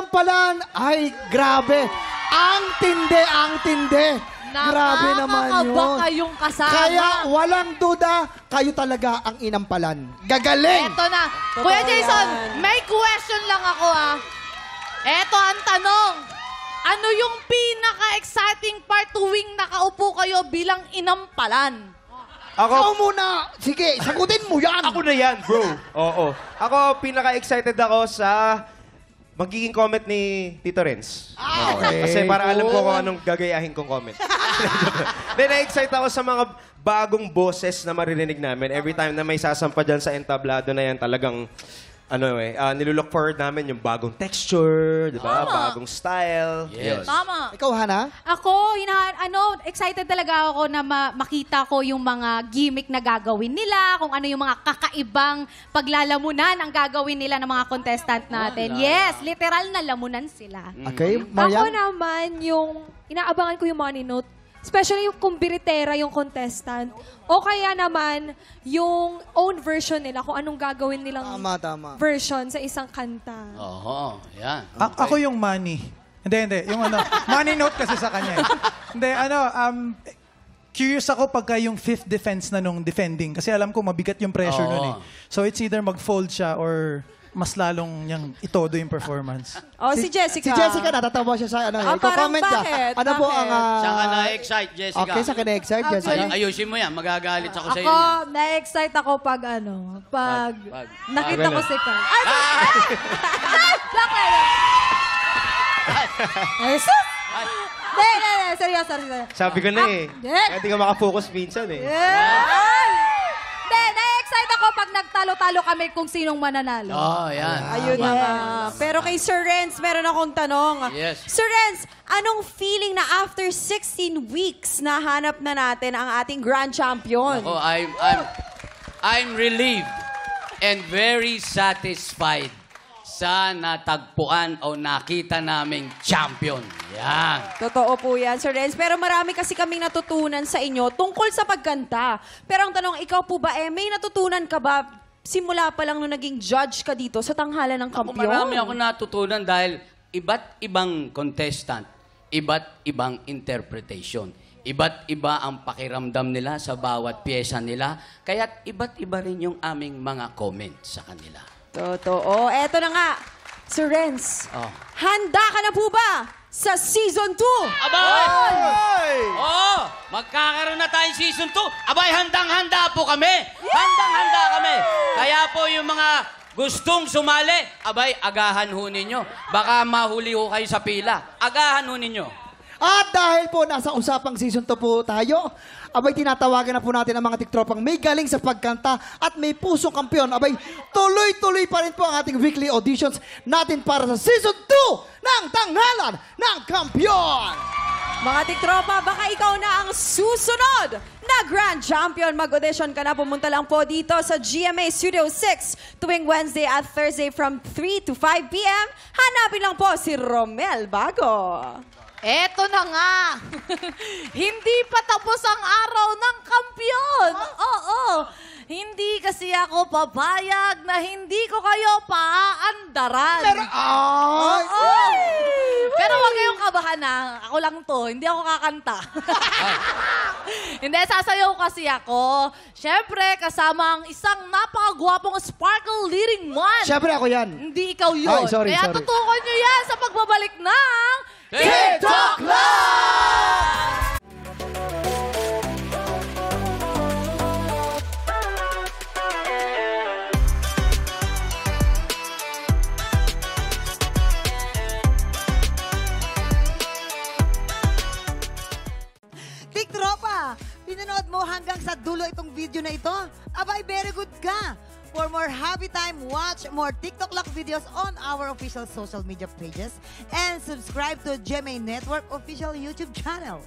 inampalan. Ay, grabe. Ang tindi, ang tindi. Grabe naman yun. Nakakaba kayong kasama. Kaya walang duda, kayo talaga ang inampalan. Gagaling! Eto na. Kuya Jason, may question lang ako Eto ang tanong. Ano yung pinaka-exciting part tuwing nakaupo kayo bilang inampalan? Ikaw muna. Sige, sagutin mo yan. Ako na yan, bro. Oo. Ako, pinaka-excited ako sa magiging comment ni Tito Renz. Okay. Kasi para alam ko kung anong gagayahin kong comment. Then, na-excite ako sa mga bagong boses na maririnig namin. Every time na may sasampa dyan sa entablado na yan, talagang nilulook forward namin yung bagong texture, di ba? Bagong style. Yes. Tama. Ikaw, Hana? Ako, excited talaga ako na makita ko yung mga gimmick na gagawin nila, kung ano yung mga kakaibang paglalamunan ang gagawin nila ng mga contestant natin. Yes, literal na lamunan sila. Okay, Ako Mariam? naman, yung inaabangan ko yung money note. Especially yung kung biritera yung contestant. O kaya naman, yung own version nila, kung anong gagawin nilang Tama. version sa isang kanta. Oo, yan. Ako yung money. Hindi. Yung money note kasi sa kanya. Hindi, curious ako pagka yung fifth defense na nung defending. Kasi alam ko mabigat yung pressure nun eh. So it's either mag-fold siya or mas lalong niyang itodo yung performance. Si Jessica. Si Jessica, natatawa siya sa ikaw parang comment ka. bakit? Ano po ang... Saan ka na-excite, Jessica? Okay, sa kina-excite, Jessica. Ayusin mo yan. Magagalit ako sa iyo. Ako, na-excite ako pag nakita ko si Carl. Hindi, seryoso. Sabi ko na kaya di ka makafocus minsan Hindi, na-excite ako pag nagtalo-talo kami kung sinong mananalo. Yan. Ayun na nga. Pero kay Sir Renz, meron akong tanong. Yes. Sir Renz, anong feeling na after 16 weeks nahanap na natin ang ating grand champion? Ako, I'm relieved and very satisfied sa natagpuan o nakita naming champion. Yan. Totoo po yan, Sir Renz. Pero marami kasi kaming natutunan sa inyo tungkol sa pagkanta. Pero ang tanong, ikaw po ba, may natutunan ka ba simula pa lang nung naging judge ka dito sa tanghalan ng kampiyon? Marami ako natutunan dahil iba't ibang contestant, iba't ibang interpretation. Iba't iba ang pakiramdam nila sa bawat pyesa nila. Kaya't iba't iba rin yung aming mga comments sa kanila. Totoo. Eto na nga, Sir Renz. Oh. Handa ka na po ba sa Season 2? Abay! Oo! Magkakaroon na tayong Season 2. Abay, handang-handa po kami. Handang-handa kami. Kaya po yung mga gustong sumali, abay, agahan ho ninyo. Baka mahuli ho kayo sa pila. Agahan ho ninyo. At dahil po nasa usapang season 2 po tayo, abay tinatawagan na po natin ang mga tiktropang may galing sa pagkanta at may pusong kampiyon. Abay, tuloy-tuloy pa rin po ang ating weekly auditions natin para sa season 2 ng Tanghalan ng Kampiyon! Mga tiktropa, baka ikaw na ang susunod na Grand Champion. Mag-audition ka na. Pumunta lang po dito sa GMA Studio 6 tuwing Wednesday at Thursday from 3 to 5 p.m. Hanapin lang po si Romel Bago. Eto na nga. Hindi pa tapos ang araw ng kampiyon. Oo. Hindi kasi ako papayag na hindi ko kayo paaandaran. Pero wag kayong kabahan Ako lang to. Hindi ako kakanta. Hindi, sasayaw kasi ako. Siyempre, kasama ang isang napakagwapong sparkle leading man. Siyempre ako yan. Hindi ikaw yun. Ay, sorry. Kaya tutukan nyo yan sa pagbabalik ng... TikTok Live! Tiktropa, pinanood mo hanggang sa dulo itong video na ito? Abay, very good ka! For more happy time, watch more TikTok Lock videos on our official social media pages and subscribe to GMA Network official YouTube channel.